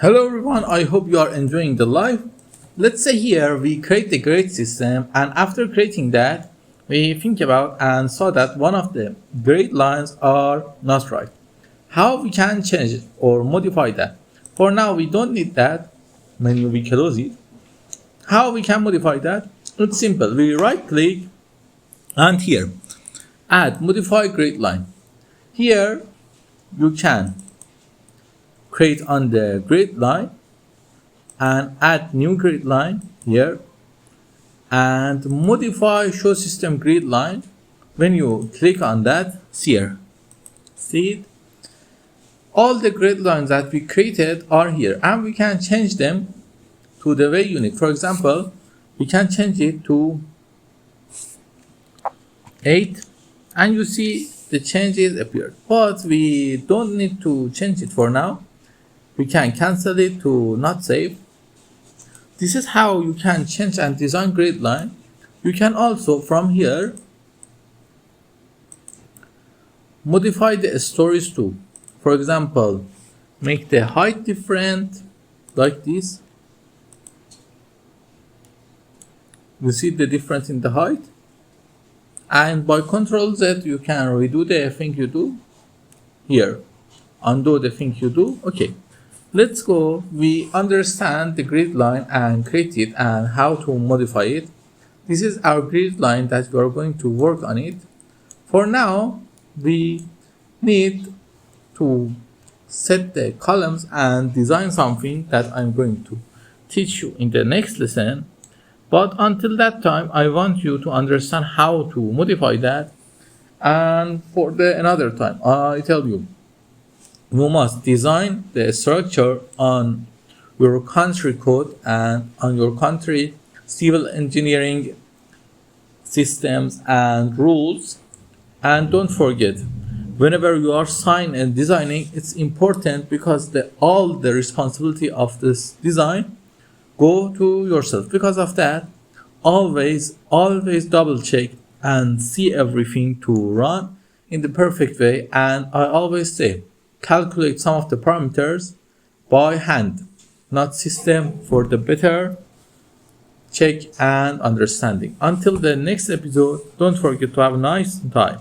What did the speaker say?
Hello everyone, I hope you are enjoying the live. Let's say here we create the grade system, and after creating that, we think about and saw that one of the grade lines are not right. How we can change it or modify that? For now we don't need that menu, we close it. How we can modify that? It's simple. We right click and here add modify grade line. Here you can create on the grid line and add new grid line here and modify show system grid line. When you click on that, here see it, all the grid lines that we created are here, and we can change them to the way you need. For example, we can change it to 8 and you see the changes appeared, but we don't need to change it for now. We can cancel it to not save. This is how you can change and design grid line. You can also from here modify the stories too. For example, make the height different like this. You see the difference in the height, and by Ctrl Z you can redo the thing you do here, undo the thing you do. Okay, let's go. We understand the grid line and create it and how to modify it. This is our grid line that we are going to work on it. For now, we need to set the columns and design something that I'm going to teach you in the next lesson. But until that time, I want you to understand how to modify that. And for another time, I tell you, you must design the structure on your country code and on your country civil engineering systems and rules. And don't forget, whenever you are signing and designing, it's important because all the responsibility of this design go to yourself. Because of that, always double check and see everything to run in the perfect way. And I always say, calculate some of the parameters by hand, not system, for the better check and understanding. Until the next episode, don't forget to have a nice time.